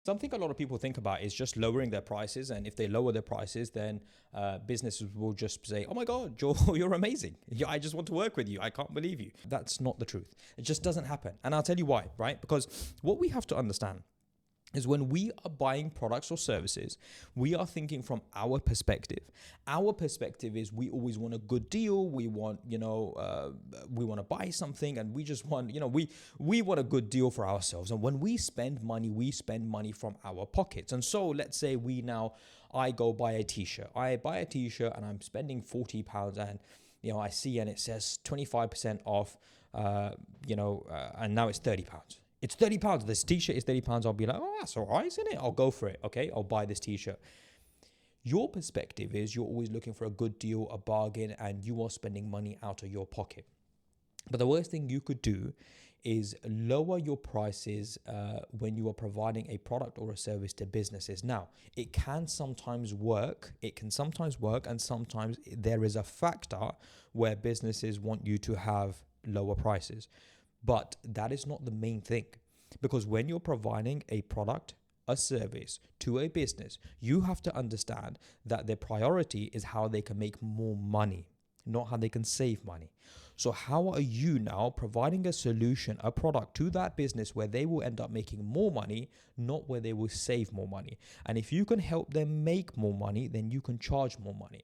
Something a lot of people think about is just lowering their prices, and if they lower their prices, then businesses will just say, "Oh my God, you're amazing. Yeah, I just want to work with you. I can't believe you." That's not the truth. It just doesn't happen, and I'll tell you why. Right? Because what we have to understand is when we are buying products or services, we are thinking from our perspective. Our perspective is we always want a good deal. We want, we want to buy something, and we just want, we want a good deal for ourselves. And when we spend money from our pockets. And so let's say I go buy a t-shirt. I buy a t-shirt and I'm spending £40, and I see and it says 25% off, and now it's £30. It's £30. This t-shirt is £30. I'll be like, oh, that's all right, isn't it? I'll go for it. Okay, I'll buy this t-shirt. Your perspective is you're always looking for a good deal, a bargain, and you are spending money out of your pocket. But the worst thing you could do is lower your prices when you are providing a product or a service to businesses. Now, it can sometimes work. And sometimes there is a factor where businesses want you to have lower prices. But that is not the main thing, because when you're providing a product, a service to a business, you have to understand that their priority is how they can make more money, not how they can save money. So how are you now providing a solution, a product to that business where they will end up making more money, not where they will save more money? And if you can help them make more money, then you can charge more money.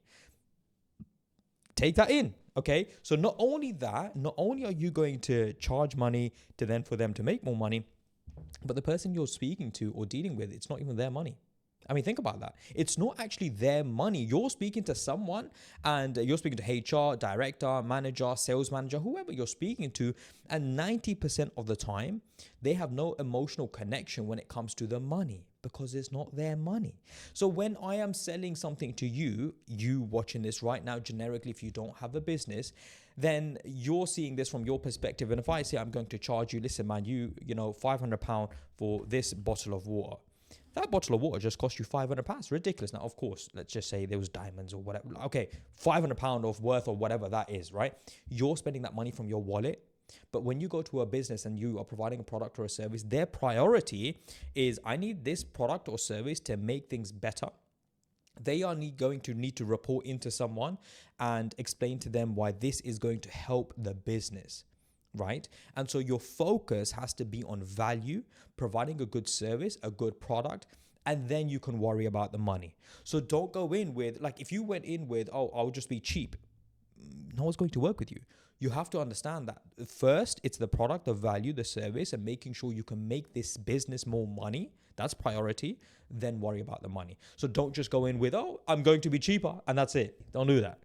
Take that in. Okay, so not only are you going to charge money for them to make more money, but the person you're speaking to or dealing with, it's not even their money. I mean, think about that. It's not actually their money. You're speaking to someone, and you're speaking to HR, director, manager, sales manager, whoever you're speaking to. And 90% of the time, they have no emotional connection when it comes to the money, because it's not their money. So when I am selling something to you watching this right now, generically, if you don't have a business, then you're seeing this from your perspective. And if I say I'm going to charge you, listen, man, £500 for this bottle of water. That bottle of water just cost you £500. Ridiculous. Now, of course, let's just say there was diamonds or whatever. Okay, £500 of worth or whatever that is, right? You're spending that money from your wallet. But when you go to a business and you are providing a product or a service, their priority is, I need this product or service to make things better. They are going to need to report into someone and explain to them why this is going to help the business. Right? And so your focus has to be on value, providing a good service, a good product, and then you can worry about the money. So don't go in with, like, if you went in with, oh, I'll just be cheap, no one's going to work with you. You have to understand that first, it's the product, the value, the service, and making sure you can make this business more money. That's priority. Then worry about the money. So don't just go in with, oh, I'm going to be cheaper, and that's it. Don't do that.